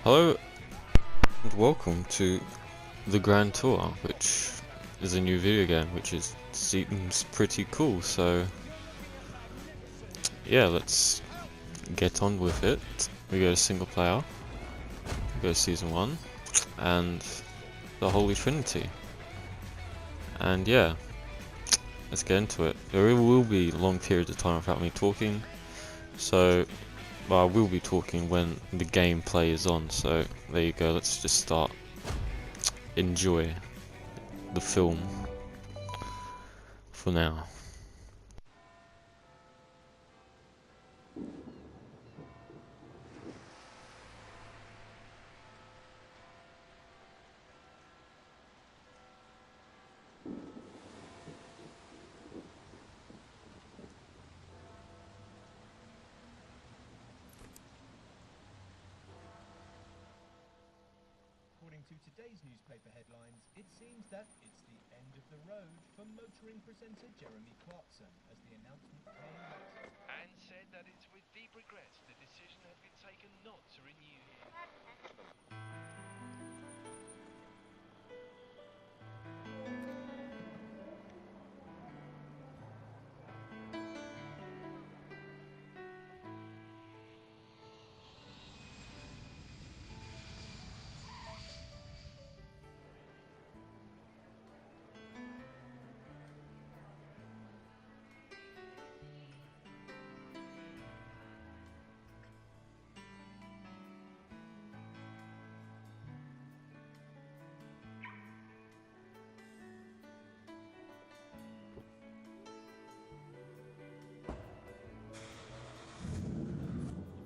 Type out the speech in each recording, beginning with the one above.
Hello and welcome to the Grand Tour, which is a new video game which seems pretty cool, so yeah, let's get on with it. We go to single player, we go to season 1, and the Holy Trinity. And yeah, let's get into it. There will be long periods of time without me talking, so I will be talking when the gameplay is on, so there you go, let's just start. Enjoy the film for now. According to today's newspaper headlines, it seems that it's the end of the road for motoring presenter Jeremy Clarkson, as the announcement came late. And said that it's with deep regrets the decision has been taken not to renew him.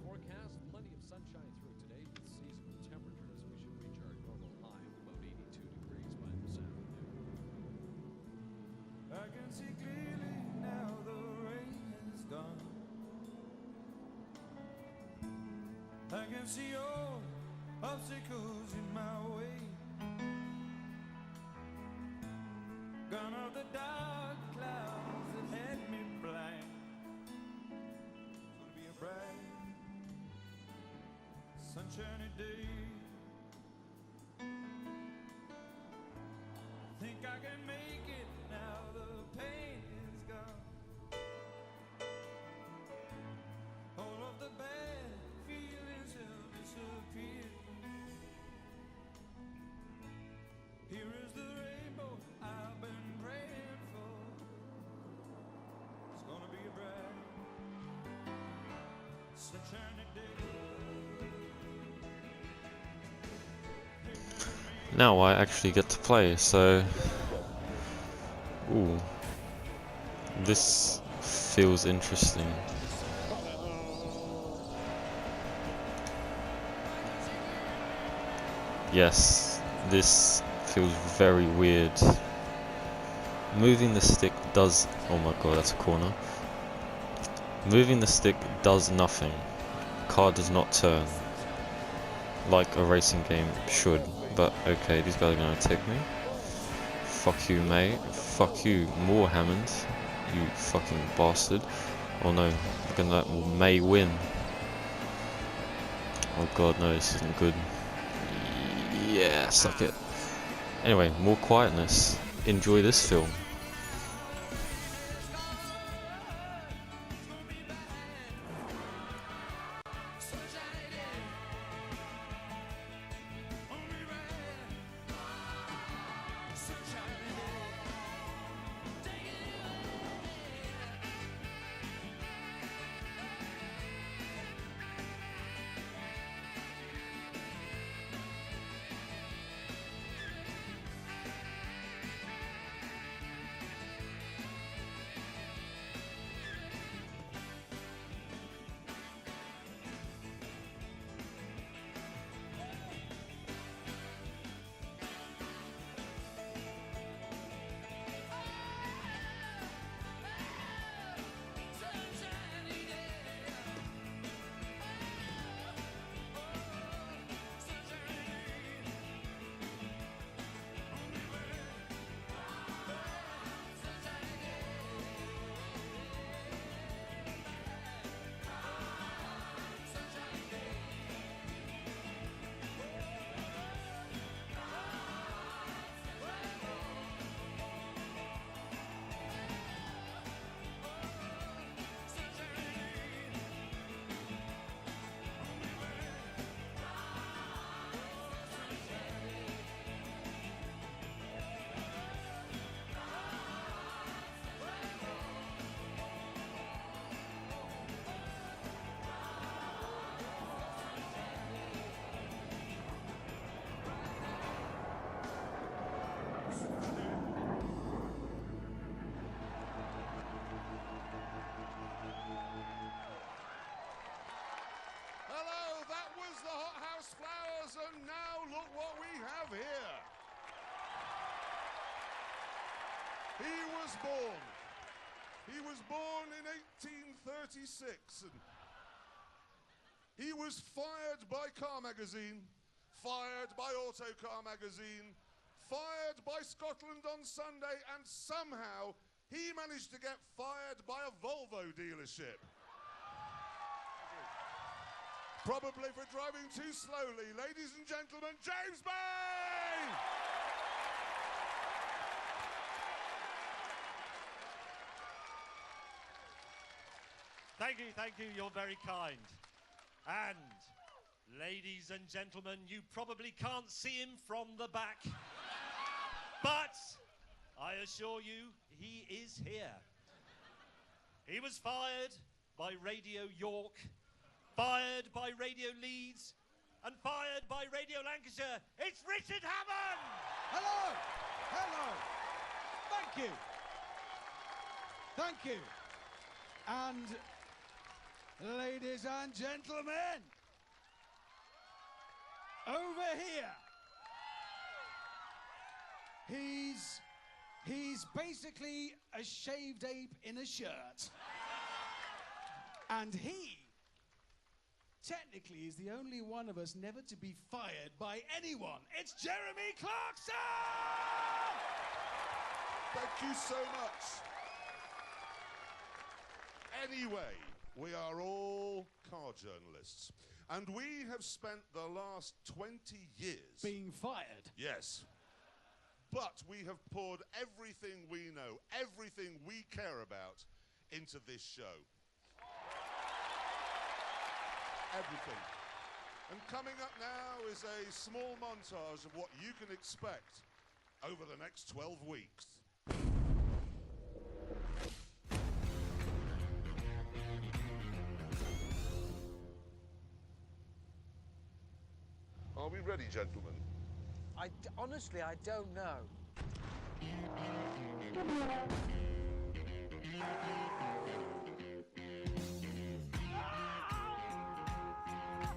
Forecast plenty of sunshine through today with seasonal temperatures. We should reach our normal high of about 82 degrees by this afternoon. I can see clearly now the rain is gone. I can see all obstacles in my way. Gone are the dark clouds that had me blind. It's gonna be a bright, sunshiny day. Think I can make it now, the pain is gone. All of the bad feelings have disappeared. Here is the rainbow I've been praying for. It's gonna be a bright, sunshiny day. Now I actually get to play, so ooh, this feels interesting. Yes, this feels very weird. Moving the stick does, oh my god, that's a corner. Moving the stick does nothing. Car does not turn like a racing game should. But okay, these guys are gonna take me. Fuck you, mate. Fuck you, more Hammond. You fucking bastard. Oh no, look at that, May win. Oh god, no, this isn't good. Yeah, suck it. Anyway, more quietness. Enjoy this film. He was born. He was born in 1836, and he was fired by Car Magazine, fired by Autocar Magazine, fired by Scotland on Sunday, and somehow he managed to get fired by a Volvo dealership. Probably for driving too slowly. Ladies and gentlemen, James Bay! Thank you, you're very kind. And, ladies and gentlemen, you probably can't see him from the back, but I assure you, he is here. He was fired by Radio York, fired by Radio Leeds, and fired by Radio Lancashire. It's Richard Hammond! Hello! Hello! Thank you. Thank you. And, ladies and gentlemen, over here, he's basically a shaved ape in a shirt. And he, technically, is the only one of us never to be fired by anyone. It's Jeremy Clarkson! Thank you so much. Anyway, we are all car journalists, and we have spent the last 20 years... being fired. Yes. But we have poured everything we know, everything we care about, into this show. Everything. And coming up now is a small montage of what you can expect over the next 12 weeks. Are we ready, gentlemen? Honestly, I don't know.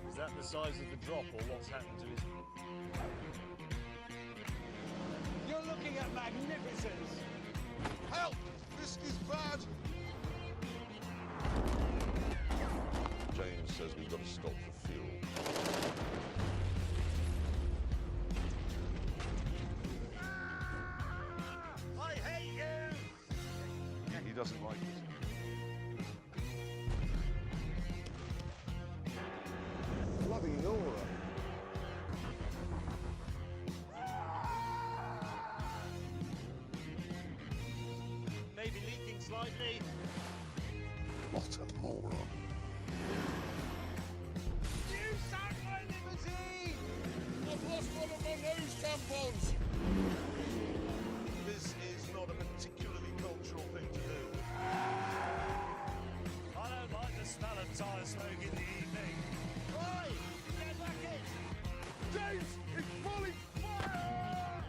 Is that the size of the drop, or what's happened to his... You're looking at magnificence. Help! This is bad! James says we've got to stop for fuel. I hate you! He doesn't like it. Bloody Nora. Maybe leaking slightly. What a moron. You sank my limousine! I've lost one of my nose tampons! This is not a particularly cultural thing to do. I don't like the smell of tyre smoke in the evening. Oi! Get back in! James, it's falling fire!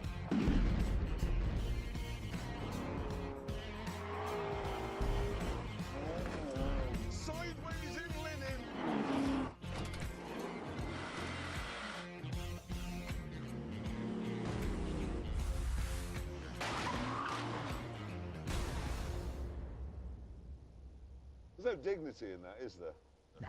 Sideways in linen! There's no dignity in that, is there? No.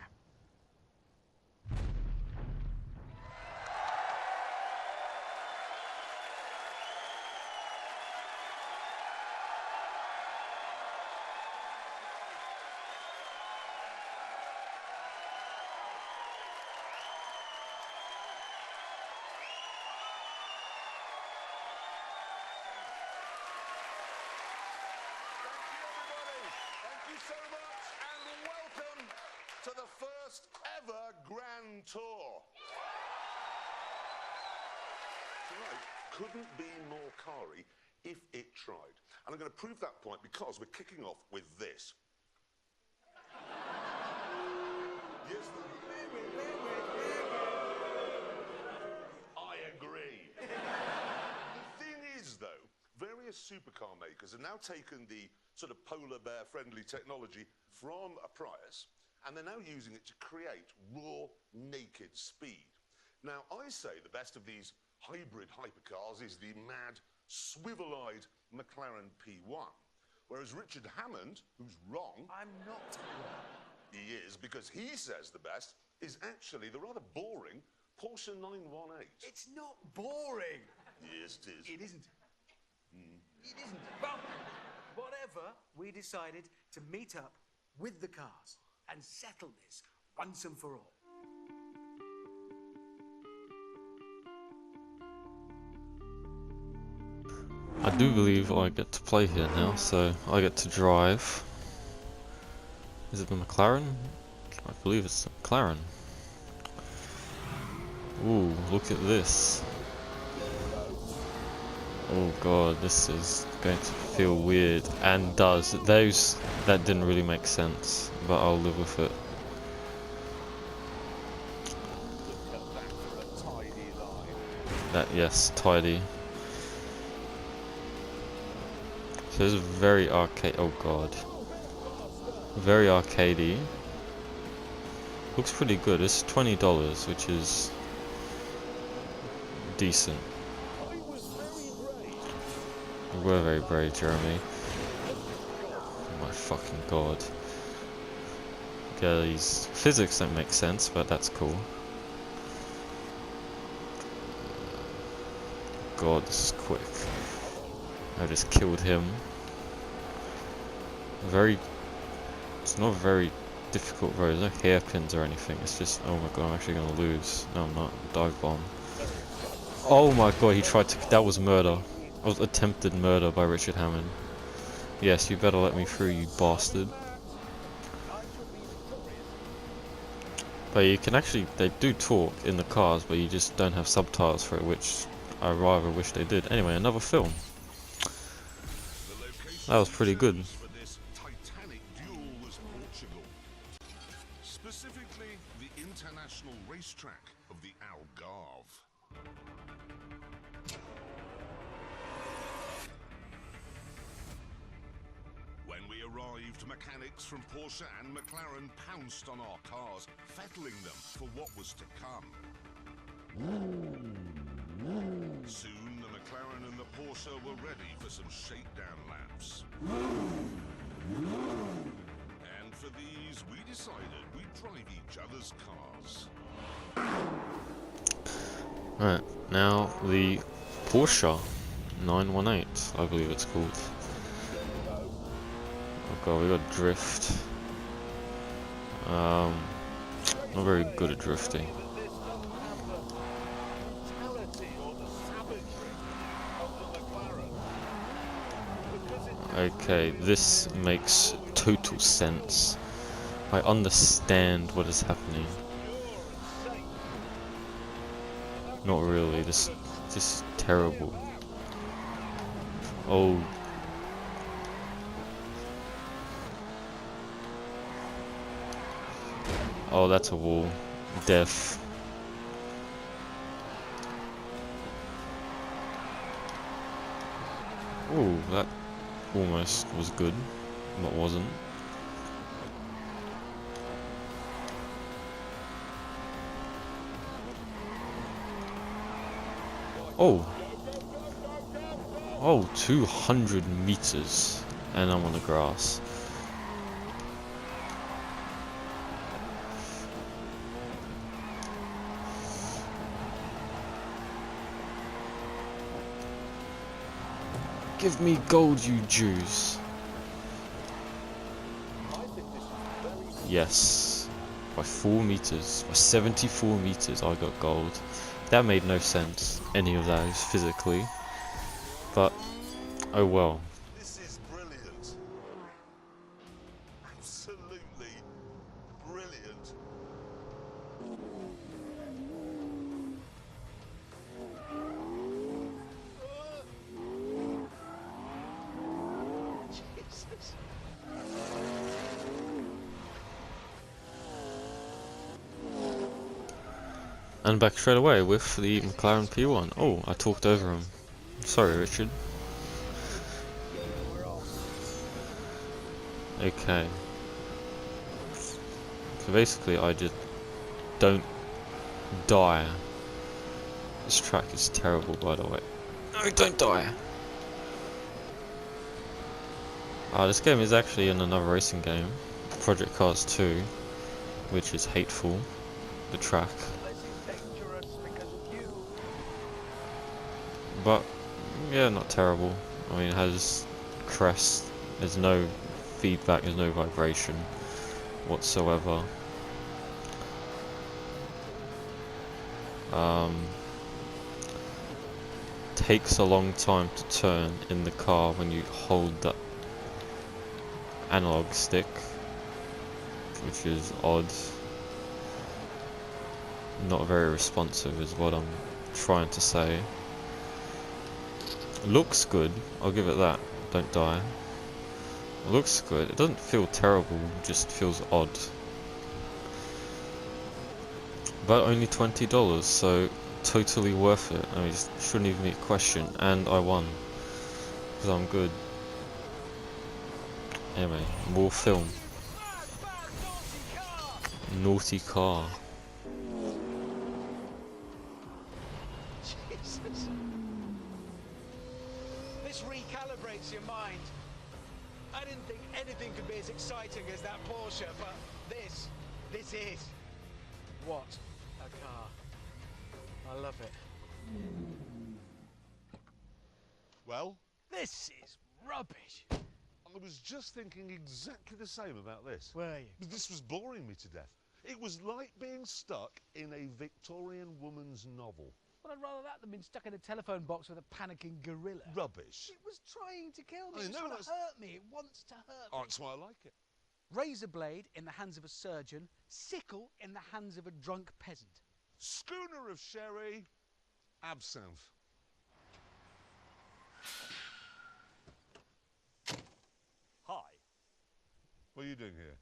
To the first ever Grand Tour. Tonight couldn't be more car-y if it tried. And I'm going to prove that point because we're kicking off with this. Yes, I agree. The thing is, though, various supercar makers have now taken the sort of polar bear-friendly technology from a Prius, and they're now using it to create raw, naked speed. Now, I say the best of these hybrid hypercars is the mad, swivel-eyed McLaren P1. Whereas Richard Hammond, who's wrong, I'm not wrong. he is, because he says the best is actually the rather boring Porsche 918. It's not boring. Yes, it is. It isn't. It isn't. Well, whatever, we decided to meet up with the cars and settle this once and for all. I do believe I get to play here now, so I get to drive. Is it the McLaren? I believe it's the McLaren. Ooh, look at this. Oh god, this is going to feel weird, and does. That didn't really make sense, but I'll live with it. That, yes, tidy. So this is very arcade. Oh god, very arcadey. Looks pretty good. It's $20, which is decent. You were very brave, Jeremy. Oh my fucking god. Yeah, these physics don't make sense, but that's cool. God, this is quick. I just killed him. It's not a very difficult road. There's no hairpins or anything. It's just, oh my god, I'm actually gonna lose. No, I'm not. Dive bomb. Oh my god, he tried to. That was murder. That was attempted murder by Richard Hammond. Yes, you better let me through, you bastard. But you can actually, they do talk in the cars, but you just don't have subtitles for it, which I rather wish they did. Anyway, another film. That was pretty good. For this titanic duel was Portugal. Specifically, the international racetrack of the Algarve. When we arrived, mechanics from Porsche and McLaren pounced on our cars, fettling them for what was to come. Soon, the McLaren and the Porsche were ready for some shakedown laps. And for these, we decided we'd drive each other's cars. Right, now the Porsche 918, I believe it's called. Oh god, we got drift. Not very good at drifting. Okay, this makes total sense. I understand what is happening. Not really, this is terrible. Oh. Oh, that's a wall. Death. Ooh, that almost was good, but wasn't. Oh! Oh, 200 meters, and I'm on the grass. Give me gold, you Jews. Yes. By 4 meters. By 74 meters I got gold. That made no sense, any of those, physically. But, oh well. This is brilliant. Absolutely brilliant. Jesus. And back straight away with the McLaren P1. Oh, I talked over him. Sorry, Richard. Okay. So basically, I just don't die. This track is terrible, by the way. No, don't die. This game is actually in another racing game, Project Cars 2, which is hateful. The track. But yeah, not terrible. I mean, it has crest. There's no feedback. There's no vibration whatsoever. Takes a long time to turn in the car when you hold that analog stick, which is odd. Not very responsive is what I'm trying to say. Looks good, I'll give it that. Don't die. Looks good. It doesn't feel terrible, it just feels odd. But only $20, so totally worth it. I mean, it shouldn't even be a question. And I won, because I'm good. Anyway, more film. Naughty car. Jesus. This recalibrates your mind. I didn't think anything could be as exciting as that Porsche, but this is what a car. I love it. Well, This is rubbish. I was just thinking exactly the same about this. Were you? But this was boring me to death. It was like being stuck in a Victorian woman's novel. Well, I'd rather that than being stuck in a telephone box with a panicking gorilla. Rubbish. It was trying to kill me. I It was know, trying to hurt me. It wants to hurt me. Oh, that's why I like it. Razor blade in the hands of a surgeon, sickle in the hands of a drunk peasant. Schooner of sherry, absinthe. Hi. What are you doing here?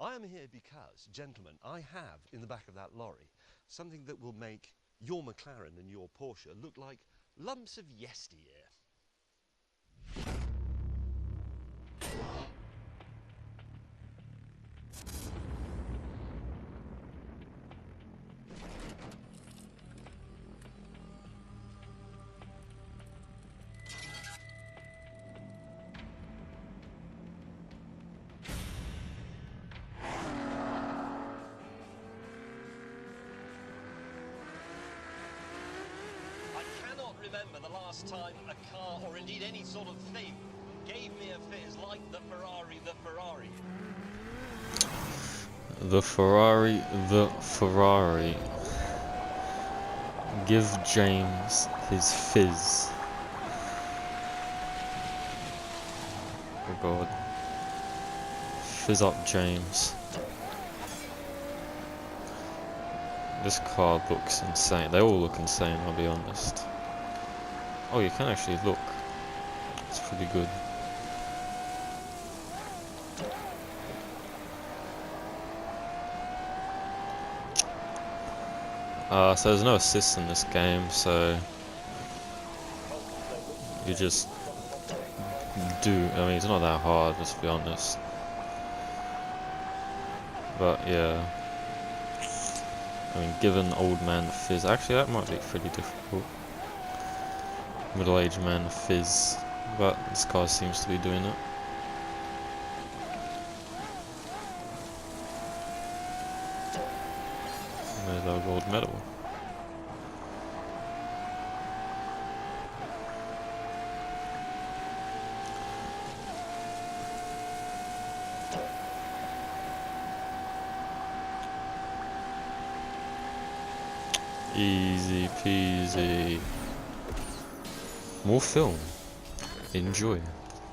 I am here because, gentlemen, I have in the back of that lorry something that will make your McLaren and your Porsche look like lumps of yesteryear. I cannot remember the last time a car, or indeed any sort of thing, gave me a fizz like the Ferrari. The Ferrari. Give James his fizz. Oh god. Fizz up, James. This car looks insane. They all look insane, I'll be honest. Oh, you can actually look. It's pretty good. So there's no assist in this game, so you just do. I mean, it's not that hard, let's be honest. But yeah, I mean, give an old man a fizz. Actually, that might be pretty difficult. Middle-aged man a fizz, but this car seems to be doing it. There's our gold medal. Easy peasy. More film. Enjoy.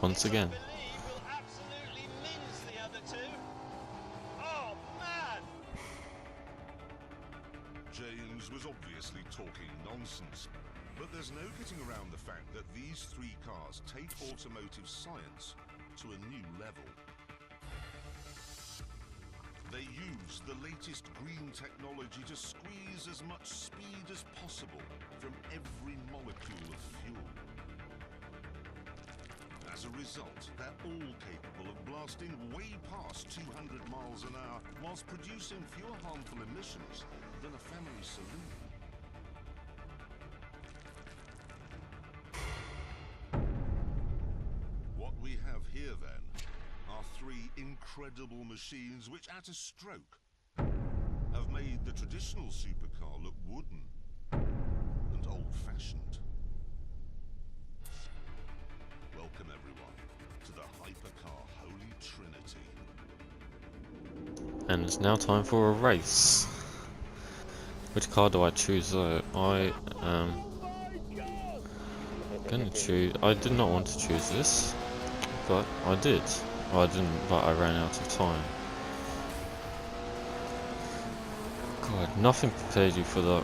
Once again. Will absolutely mince the other two. Oh man! James was obviously talking nonsense, but there's no getting around the fact that these three cars take automotive science to a new level. They use the latest green technology to squeeze as much speed as possible from every molecule of fuel. As a result, they're all capable of blasting way past 200 miles an hour whilst producing fewer harmful emissions than a family saloon. What we have Here then are three incredible machines which at a stroke have made the traditional supercar look wooden and old-fashioned. Welcome everyone to the Hypercar Holy Trinity. And it's now time for a race. Which car do I choose though? I am gonna choose... I did not want to choose this, but I did. Well, I didn't, but I ran out of time. God, nothing prepared you for that.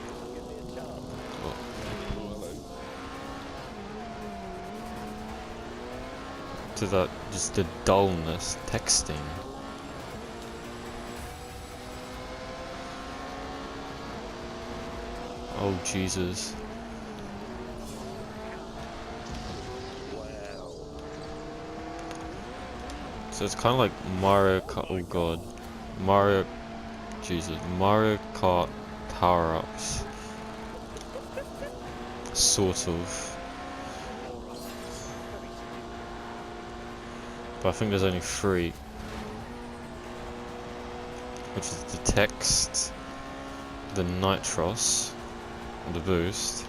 To that, just the dullness, texting. Oh Jesus. So it's kind of like Mario Kart, oh god. Mario Kart power-ups. Sort of. But I think there's only 3. Which is the text, the nitros, the boost,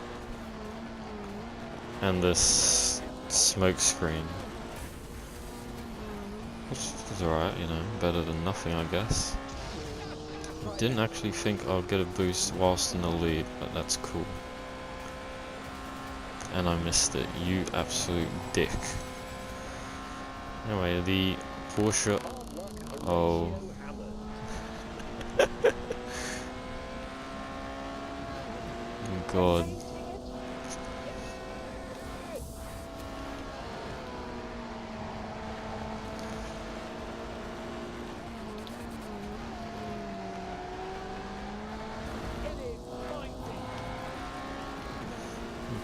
and this smoke screen. Which is alright, you know, better than nothing I guess. I didn't actually think I'll get a boost whilst in the lead, but that's cool. And I missed it, you absolute dick. Anyway, the Porsche... Oh... God.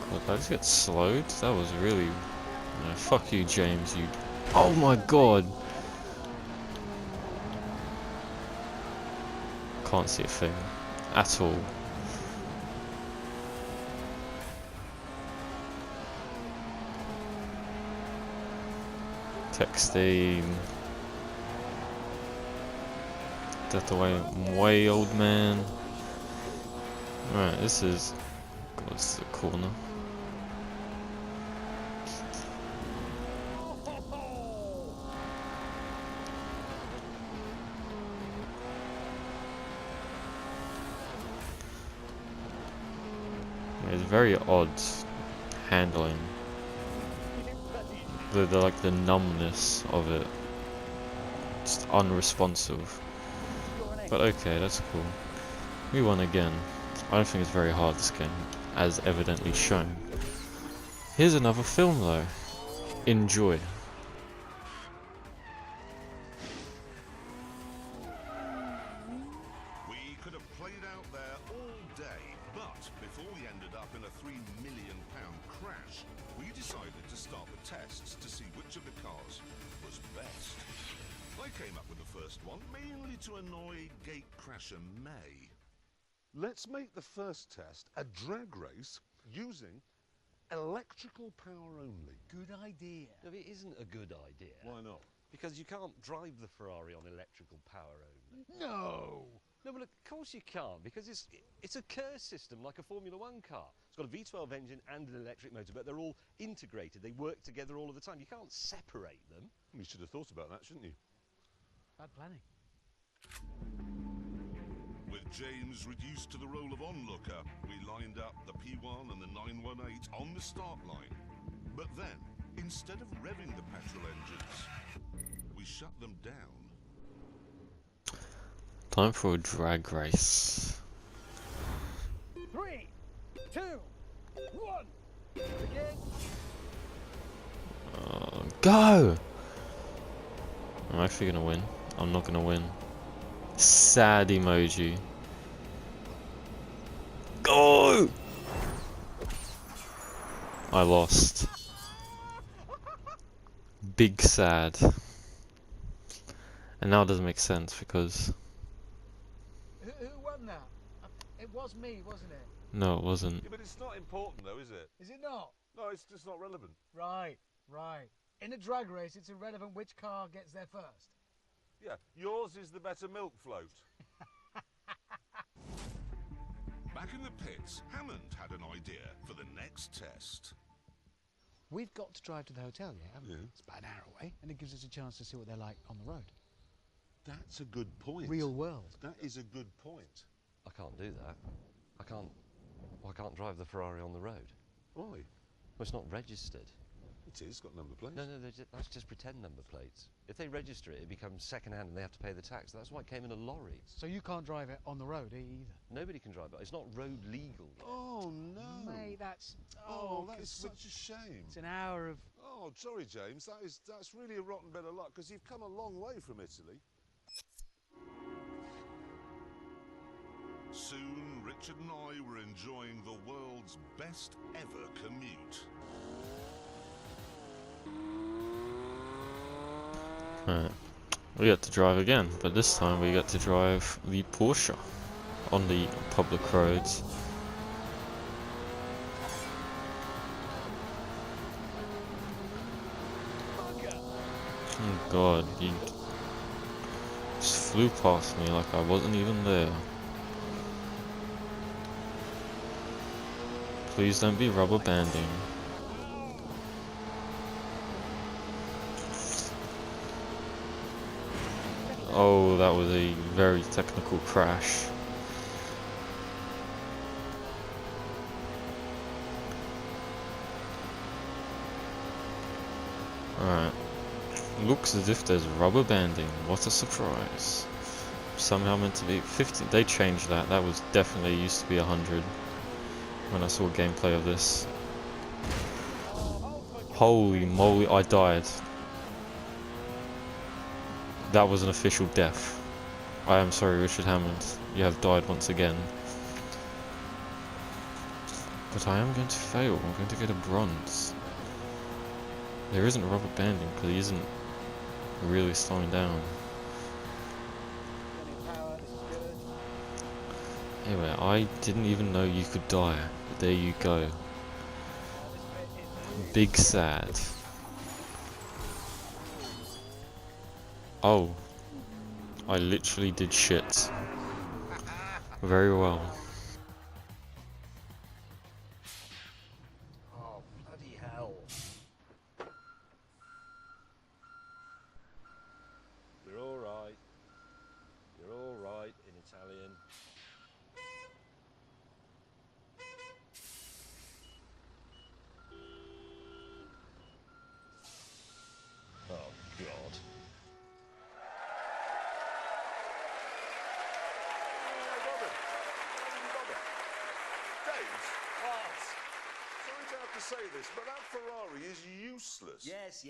God, did I just get slowed? That was really... No, fuck you, James, you... Oh my god! Can't see a thing. At all. Texting. That way, old man. Right, this is... God, it's the corner. It's very odd handling. The like the numbness of it. Just unresponsive. But okay, that's cool. We won again. I don't think it's very hard, this game, as evidently shown. Here's another film though. Enjoy. We could have played out there all day, but before we ended up in a £3 million crash, we decided to start the tests to see which of the cars was best. I came up with the first one mainly to annoy gatecrasher May. Let's make the first test a drag race using electrical power only. Good idea. No, it isn't a good idea. Why not? Because you can't drive the Ferrari on electrical power only. No! No, but look, of course you can't, because it's a Kerr system like a Formula One car. It's got a V12 engine and an electric motor, but they're all integrated. They work together all of the time. You can't separate them. You should have thought about that, shouldn't you? Bad planning. With James reduced to the role of onlooker, we lined up the P1 and the 918 on the start line. But then, instead of revving the petrol engines, we shut them down. Time for a drag race. 3, 2, 1. Begin. Go! I'm actually gonna win. I'm not gonna win. Sad emoji. Go! I lost. Big sad. And now it doesn't make sense because... Who won that? It was me, wasn't it? No, it wasn't. Yeah, but it's not important though, is it? Is it not? No, it's just not relevant. Right, right. In a drag race, it's irrelevant which car gets there first. Yeah, yours is the better milk float. Back in the pits, Hammond had an idea for the next test. We've got to drive to the hotel, yeah, haven't we? Yeah. It's about an hour away, and it gives us a chance to see what they're like on the road. That's a good point. Real world. That is a good point. I can't do that. I can't drive the Ferrari on the road. Why? Well, it's not registered. It is, got number plates. No, that's just pretend number plates. If they register it, it becomes second-hand and they have to pay the tax. That's why it came in a lorry. So you can't drive it on the road either? Nobody can drive it. It's not road legal yet. Oh, no. Mate, that's... Oh, that is such a shame. It's an hour of... Oh, sorry, James. That's really a rotten bit of luck, because you've come a long way from Italy. Soon, Richard and I were enjoying the world's best ever commute. Alright, we get to drive again, but this time we get to drive the Porsche on the public roads. Oh god, you just flew past me like I wasn't even there. Please don't be rubber banding. Oh, that was a very technical crash. Alright. Looks as if there's rubber banding. What a surprise. Somehow meant to be 50. They changed that. That was definitely used to be 100 when I saw gameplay of this. Holy moly, I died. That was an official death. I am sorry, Richard Hammond. You have died once again. But I am going to fail. I'm going to get a bronze. There isn't rubber banding because he isn't really slowing down. Anyway, I didn't even know you could die. But there you go. Big sad. Oh. I literally did shit. Very well. Oh, bloody hell. You're all right. You're all right in Italian. Oh, God. James, sorry to have to say this, but that Ferrari is useless. Yes.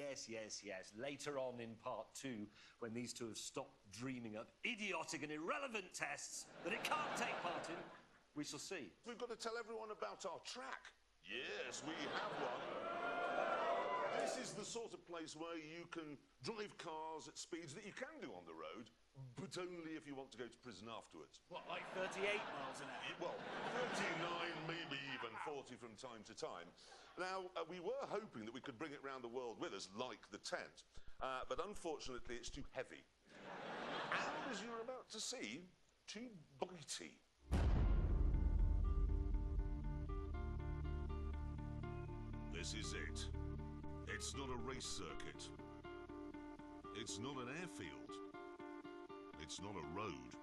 Later on in part 2, when these two have stopped dreaming up idiotic and irrelevant tests that it can't take part in, we shall see. We've got to tell everyone about our track. Yes, we have one. This is the sort of place where you can drive cars at speeds that you can do on the road, but only if you want to go to prison afterwards. What, like 38 miles an hour? Well, 39, maybe even 40 from time to time. Now, we were hoping that we could bring it round the world with us, like the tent, but unfortunately it's too heavy. And as you're about to see, too bitey. This is it. It's not a race circuit. It's not an airfield. It's not a road.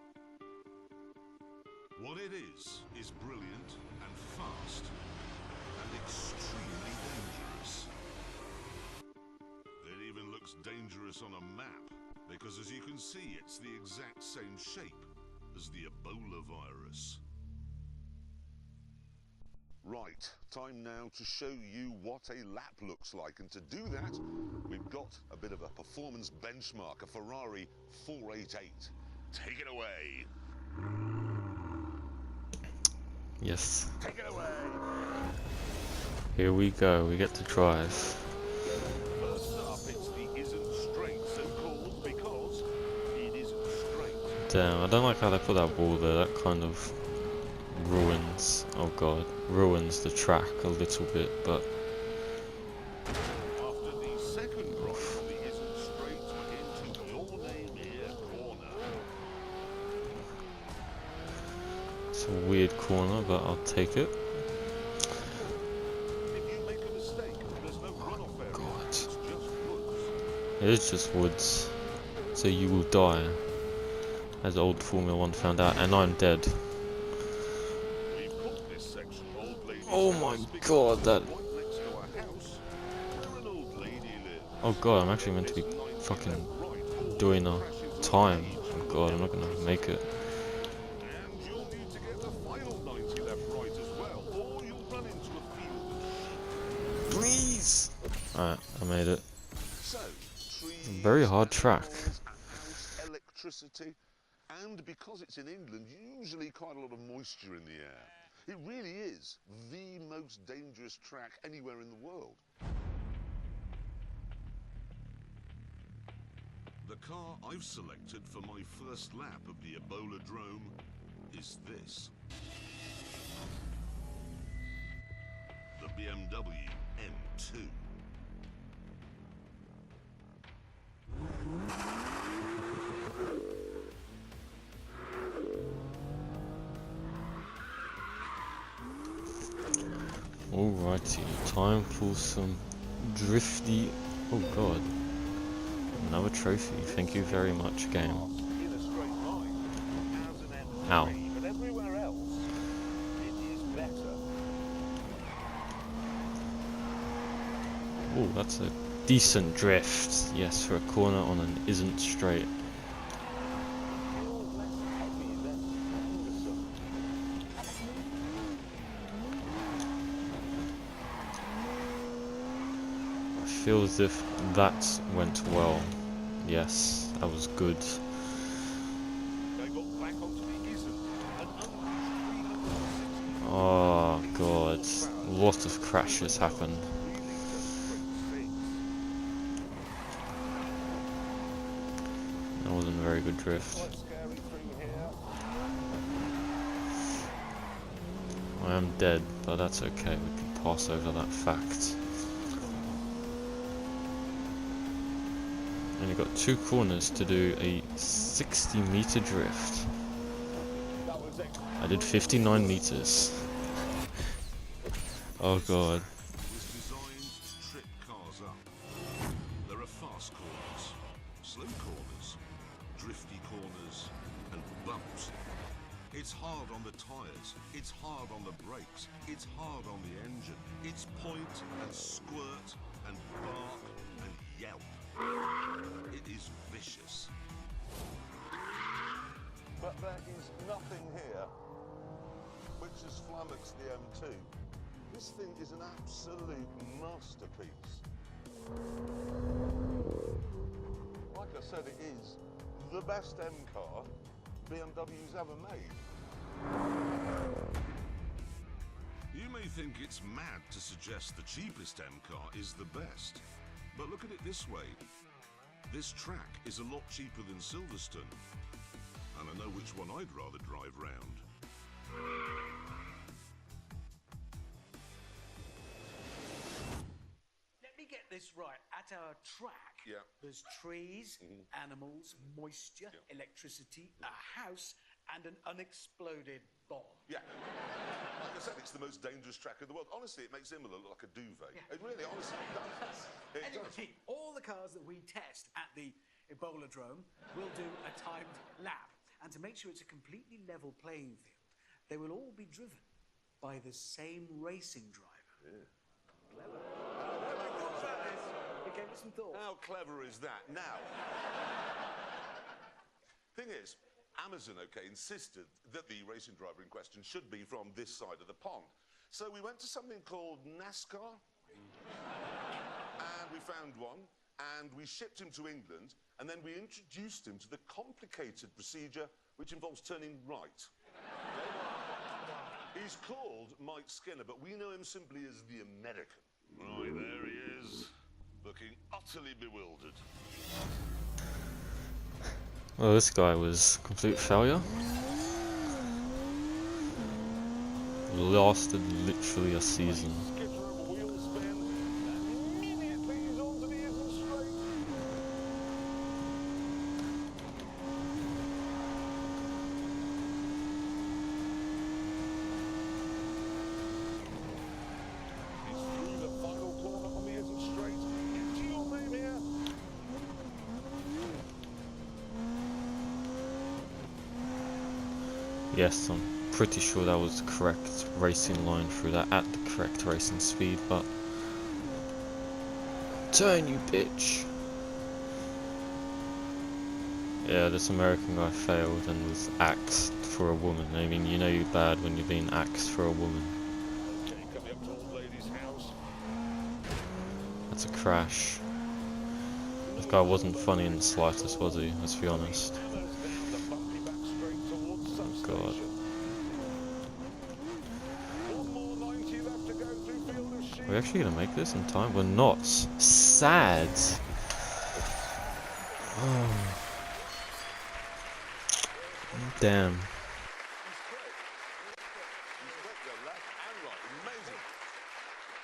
What it is brilliant and fast and extremely dangerous. It even looks dangerous on a map because, as you can see, it's the exact same shape as the Ebola virus. Right, time now to show you what a lap looks like, and to do that, we've got a bit of a performance benchmark, a Ferrari 488. Take it away. Yes. Take it away. Here we go, we get to drive. First up, it's the isn't straight, so called because it isn't straight. Damn, I don't like how they put that wall there. That kind of ruins, oh god, ruins the track a little bit, but After the second but I'll take it. If you make a mistake, there's no runoff area. God. It's just woods. It is just woods, so you will die, as old Formula 1 found out, and I'm dead. We've called this section Old Lady's Oh House my because god, that... right next to our house, where an old lady lives. Oh god, I'm actually meant to be fucking doing a time. Oh god, I'm not gonna make it. And you'll need to get the final 90 left right as well, or you'll run into a field of sheep. Please! Alright, I made it. So, trees, Very hard track. animals, a house, electricity, and because it's in England, usually quite a lot of moisture in the air. It really is the most dangerous track anywhere in the world. The car I've selected for my first lap of the Ebola Drome is this. The BMW M2. Alrighty, time for some drifty... Oh god. Another trophy, thank you very much, game. In a straight line, as an M3, Ow. but everywhere else, it is better. Oh, that's a decent drift. Yes, for a corner on an isn't straight. Feels less heavy than cumbersome. I feel as if that went well. Yes, that was good. They got back onto the isn't. An unreached 360. Oh god, a lot of crashes happened. That wasn't a very good drift. Quite scary through here. I am dead, but that's okay, we can pass over that fact. And you've got 2 corners to do a 60-meter drift. That was it. I did 59 meters. Oh god. Was designed to trip cars up. There are fast corners, slow corners, drifty corners, and bumps. It's hard on the tyres, it's hard on the brakes, it's hard on the engine. It's point and squirt and bark and yelp. It is vicious. But there is nothing here which has flummoxed the M2. This thing is an absolute masterpiece. Like I said, it is the best M car BMW's ever made. You may think it's mad to suggest the cheapest M car is the best, but look at it this way. This track is a lot cheaper than Silverstone, and I know which one I'd rather drive round. Let me get this right. At our track, there's trees, animals, moisture, electricity, a house, and an unexploded bomb. Yeah. Like I said, it's the most dangerous track in the world. Honestly, it makes Imola look like a duvet. Yeah. It really, honestly, does. It Anyway, does. all the cars that we test at the Ebola Drome will do a timed lap. And to make sure it's a completely level playing field, they will all be driven by the same racing driver. Yeah. Clever. It gave it some thought. How clever is that? Now, thing is, Amazon, insisted that the racing driver in question should be from this side of the pond. So we went to something called NASCAR, and we found one, and we shipped him to England, and then we introduced him to the complicated procedure which involves turning right. He's called Mike Skinner, but we know him simply as the American. Right, there he is, looking utterly bewildered. Well, this guy was a complete failure. Lasted literally a season. Yes, I'm pretty sure that was the correct racing line through that at the correct racing speed, but... Turn, you bitch! Yeah, this American guy failed and was axed for a woman. I mean, you know you're bad when you're being axed for a woman. Okay, coming up to Old Lady's house. That's a crash. This guy wasn't funny in the slightest, was he? Let's be honest. Oh god. Are we actually gonna make this in time? We're not. Sad. Oh. Damn.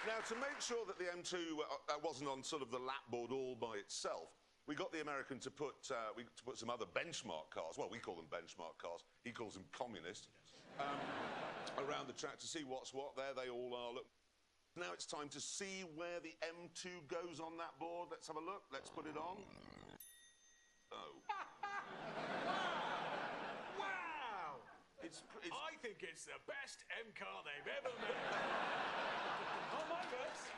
Now, to make sure that the M2 wasn't on sort of the lap board all by itself, we got the American to put some other benchmark cars. Well, we call them benchmark cars. He calls them communist. Around the track to see what's what. There they all are. Look. Now it's time to see where the M2 goes on that board. Let's have a look. Let's put it on. Oh. Wow! I think it's the best M car they've ever made. On my bus.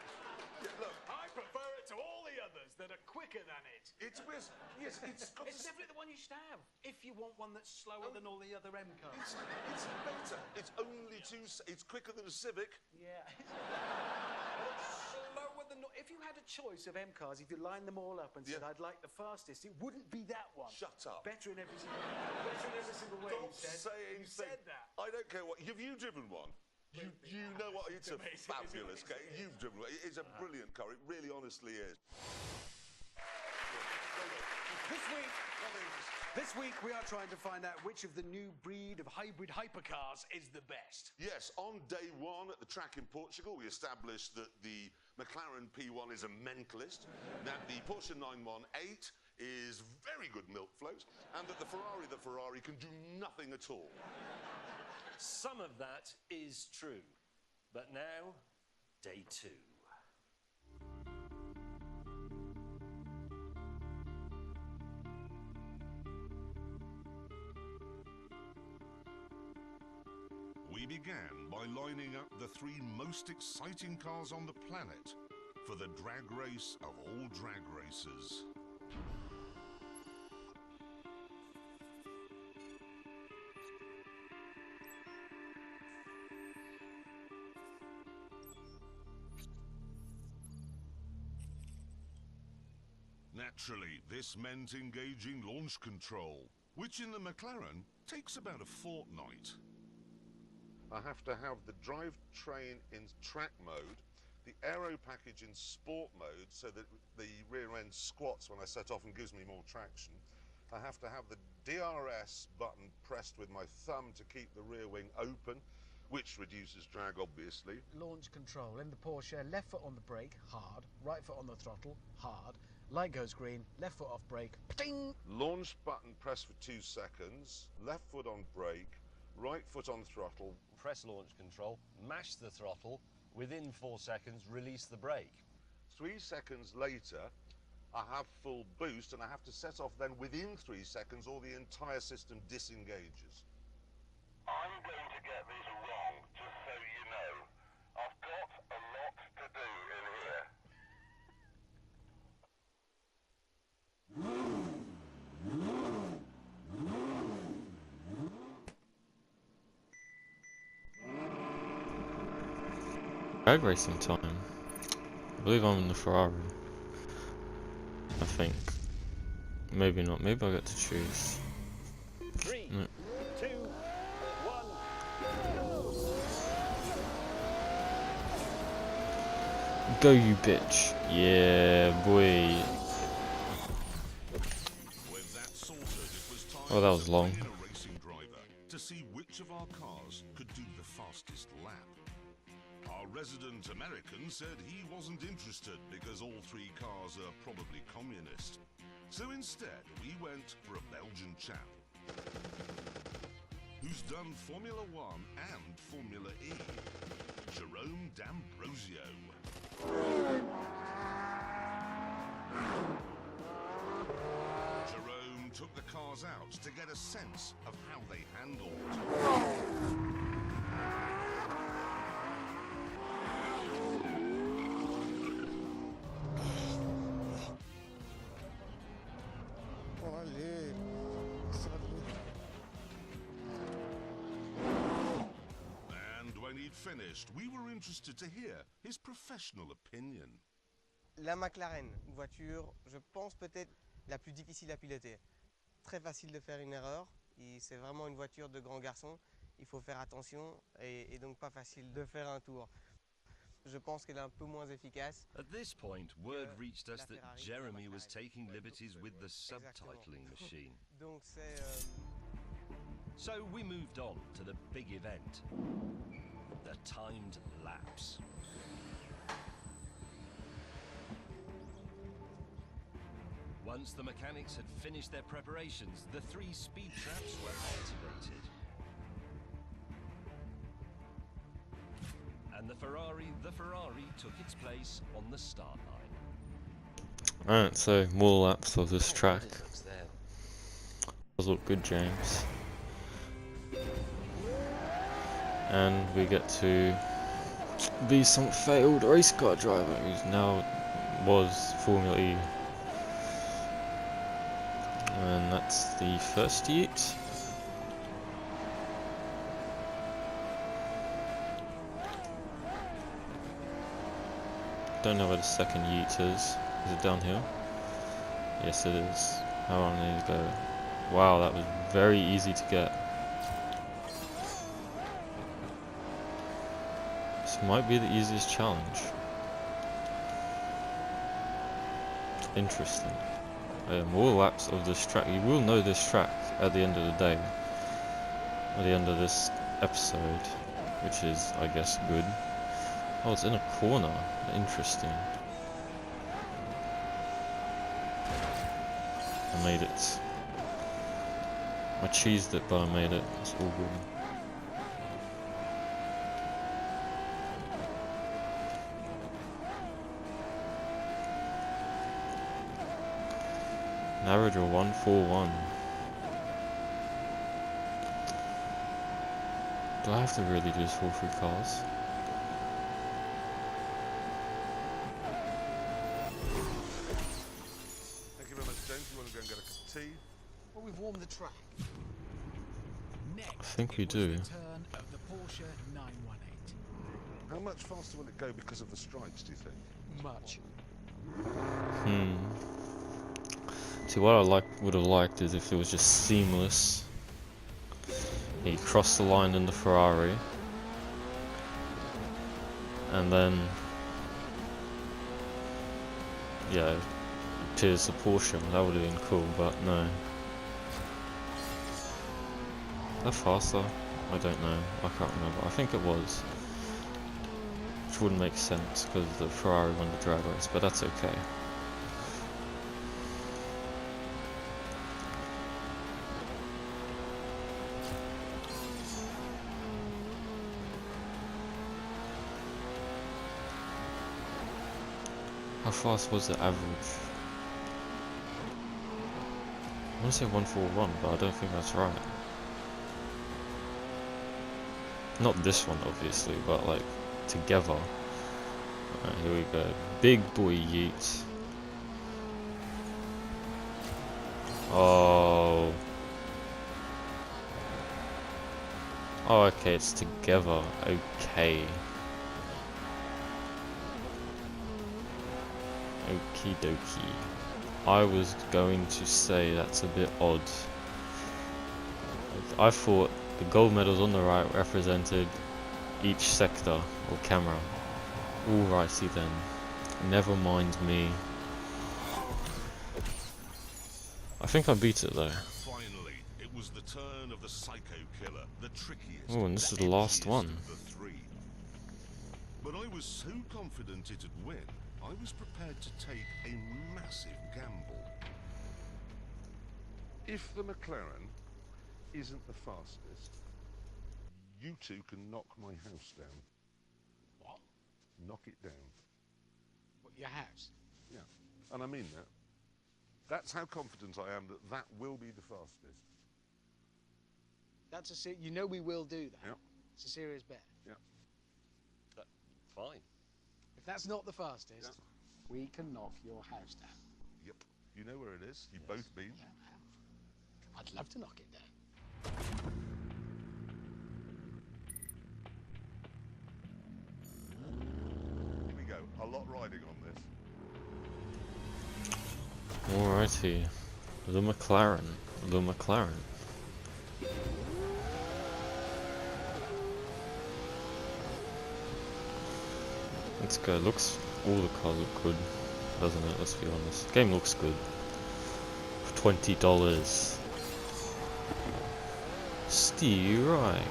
Yeah, look. I prefer it to all the others that are quicker than it. It's definitely the one you should have if you want one that's slower than all the other M cars. It's better. It's only it's quicker than a Civic. Yeah. Slower than... If you had a choice of M cars, if you lined them all up and said, I'd like the fastest, it wouldn't be that one. Shut up. Better in every single way. Stop saying you said that. I don't care what. Have you driven one? You know what? It's a fabulous car. You've driven one. It's a brilliant car. It really, honestly is. This week we are trying to find out which of the new breed of hybrid hypercars is the best. Yes, on day one at the track in Portugal, we established that the McLaren P1 is a mentalist, that the Porsche 918 is very good milk float, and that the Ferrari can do nothing at all. Some of that is true. But now, day 2. We began by lining up the 3 most exciting cars on the planet for the drag race of all drag races. Naturally, this meant engaging launch control, which in the McLaren takes about a fortnight. I have to have the drivetrain in track mode, the aero package in sport mode so that the rear end squats when I set off and gives me more traction. I have to have the DRS button pressed with my thumb to keep the rear wing open, which reduces drag obviously. Launch control in the Porsche, left foot on the brake, hard, right foot on the throttle, hard, light goes green, left foot off brake, pting! Launch button pressed for 2 seconds, left foot on brake, right foot on throttle. Press launch control, mash the throttle, within 4 seconds release the brake. 3 seconds later I have full boost and I have to set off then within 3 seconds or the entire system disengages. I'm going to get this wrong, just so you know. I've got a lot to do in here. Drag racing time. I believe I'm in the Ferrari. I think. Maybe not. Maybe I get to choose. 3, No. 2, 1. Go, you bitch. Yeah, boy. With that sorted, it was time Oh, that was to long. bring in a racing driver to see which of our cars could do the fastest lap. Our resident American said he wasn't interested because all 3 cars are probably communist. So instead, we went for a Belgian chap who's done Formula 1 and Formula E, Jerome D'Ambrosio. Jerome took the car cars out to get a sense of how they handled. And when he'd finished, we were interested to hear his professional opinion. La McLaren, une voiture, je pense peut-être la plus difficile à piloter. Très facile de faire une erreur, c'est vraiment une voiture de grand garçon, il faut faire attention et donc pas facile de faire un tour. Je pense qu'elle est un peu moins efficace. At this point, word reached us that Jeremy was taking liberties with the subtitling machine. Donc c'est So we moved on to the big event, the timed laps. Once the mechanics had finished their preparations, the 3 speed traps were activated. And the Ferrari took its place on the start line. Alright, so more laps of this track. Does look good, James. And we get to be some failed race car driver who's now was Formula E. And that's the first yeet. Don't know where the second yeet is. Is it downhill? Yes, it is. How long did it go? Wow, that was very easy to get. This might be the easiest challenge. Interesting. More laps of this track. You will know this track at the end of the day. At the end of this episode. Which is, I guess, good. Oh, it's in a corner. Interesting. I made it. I cheesed it, but I made it. It's all good. An average of 141. Do I have to really do this for 3 cars? Thank you very much, James. You want to go and get a cup of tea? Well, we've warmed the track. I think we do. Turn of the Porsche 918. How much faster will it go because of the stripes, do you think? Much. See, what I would have liked is if it was just seamless. He crossed the line in the Ferrari, and then, yeah, appears the Porsche. That would have been cool, but no. Is that faster? I don't know. I can't remember. I think it was. Which wouldn't make sense because the Ferrari won the drag race, but that's okay. How fast was the average? I want to say 141, but I don't think that's right. Not this one, obviously, but like together. Alright, here we go. Big boy yeet. Oh. Oh, okay, it's together. Okay. Okie dokie. I was going to say that's a bit odd. I thought the gold medals on the right represented each sector or camera. Alrighty then. Never mind me. I think I beat it though. Finally, it was the turn of the psycho killer, the trickiest. Oh, and this is the last one. Of the 3. But I was so confident it'd win, I was prepared to take a massive gamble. If the McLaren isn't the fastest, you 2 can knock my house down. What? Knock it down. What, your house? Yeah, and I mean that. That's how confident I am that that will be the fastest. That's you know we will do that. Yep. It's a serious bet. Yep. Fine. If that's not the fastest, we can knock your house down. Yep. You know where it is. You've both been. I'd love to knock it down. Here we go. A lot riding on this. Alrighty. The McLaren. The McLaren. Let's go. Looks, all the cars look good, doesn't it? Let's be honest. Game looks good. For $20. Steve Reich.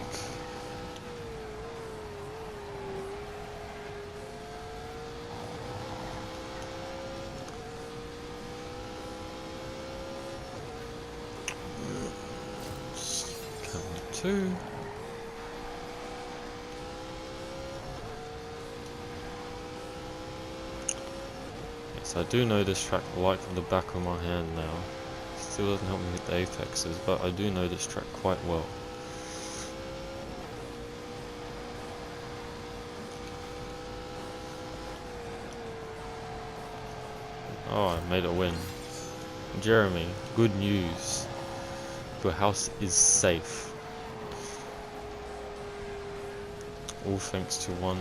Coming two. Yes, I do know this track like the back of my hand now. Still doesn't help me hit the apexes, but I do know this track quite well. Oh, I made a win. Jeremy, good news. Your house is safe. All thanks to one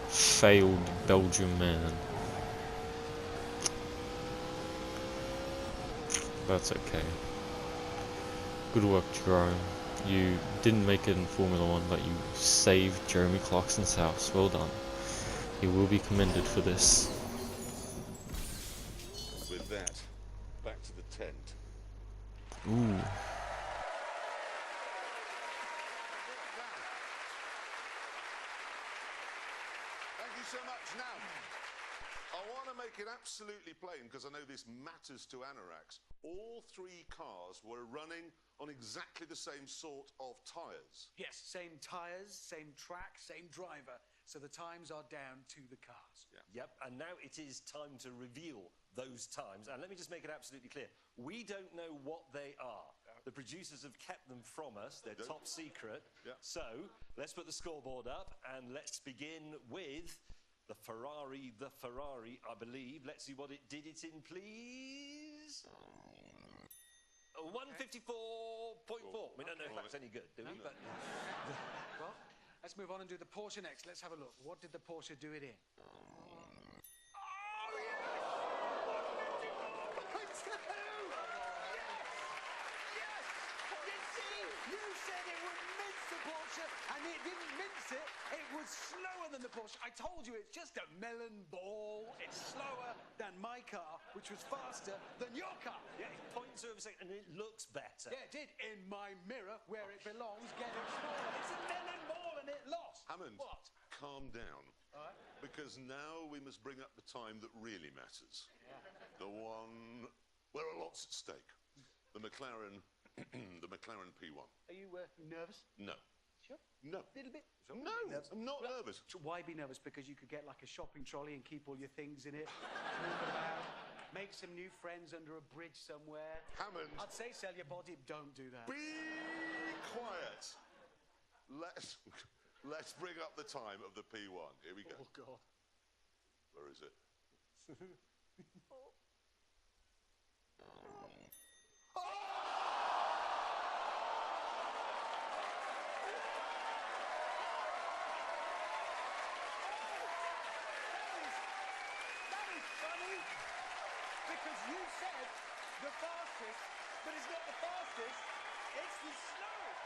failed Belgian man. That's okay. Good work, Jerome. You didn't make it in Formula 1, but you saved Jeremy Clarkson's house. Well done. He will be commended for this. With that, back to the tent. Ooh. Thank you so much. Now, I want to make it absolutely plain, because I know this matters to Anorax. All three cars were running on exactly the same sort of tyres. Yes, same tyres, same track, same driver. So the times are down to the cars. Yep, and now it is time to reveal those times. And let me just make it absolutely clear. We don't know what they are. The producers have kept them from us. They're top secret. So let's put the scoreboard up and let's begin with the Ferrari, I believe. Let's see what it did it in, please. 154.4. We don't know if that's any good, do we? But Well, let's move on and do the Porsche next. Let's have a look. What did the Porsche do it in? You said it would mince the Porsche, and it didn't mince it. It was slower than the Porsche. I told you, it's just a melon ball. It's slower than my car, which was faster than your car. yeah, it's 0.2 of a second, and it looks better. Yeah, it did. In my mirror, where it belongs, getting smaller. It's a melon ball, and it lost. Hammond, What? calm down. All right. Because now we must bring up the time that really matters. The one where a lot's at stake. The McLaren, the McLaren P1. Are you nervous? No. Sure? No. Little bit? No, I'm not nervous. Why be nervous? Because you could get like a shopping trolley and keep all your things in it, move around, make some new friends under a bridge somewhere. Hammond. I'd say sell your body, don't do that. Be quiet. Let's bring up the time of the P1. Here we go. Oh, God. Where is it? That is funny, because you said the fastest, but it's not the fastest, it's the slowest.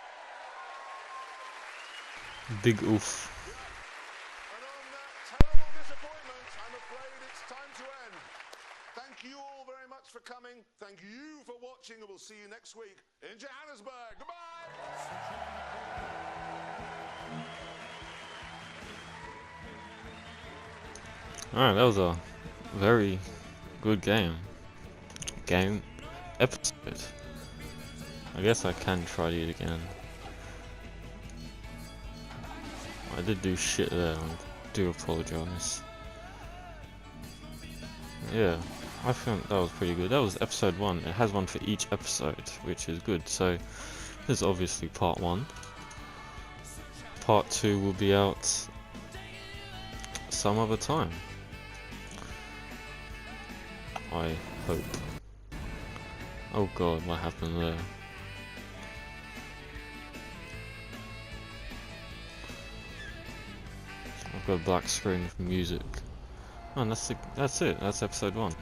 Big oof. And on that terrible disappointment, I'm afraid it's time to end. Thank you all very much for coming. Thank you for watching, and we'll see you next week in Johannesburg. Goodbye! Alright, that was a very good game. Episode. I guess I can try it again. I did do shit there, I do apologise. Yeah. I think that was pretty good. That was episode 1. It has one for each episode, which is good. So this is obviously part 1. Part 2 will be out some other time, I hope. Oh god, what happened there? I've got a black screen with music. Oh, and that's it. That's episode 1.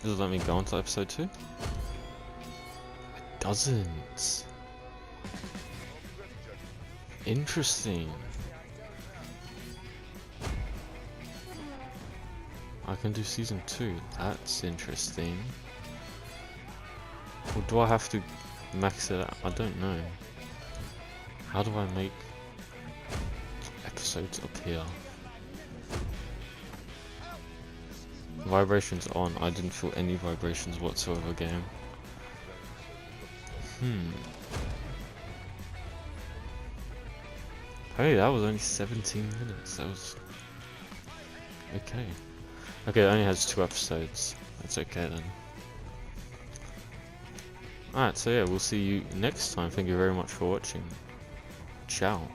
Does it let me go on to episode 2? It doesn't. Interesting. I can do season 2. That's interesting. Or do I have to max it out? I don't know. How do I make episodes appear? Vibrations on. I didn't feel any vibrations whatsoever, game. Hey, that was only 17 minutes. That was okay. Okay, it only has 2 episodes. That's okay then. Alright, so yeah, we'll see you next time. Thank you very much for watching. Ciao.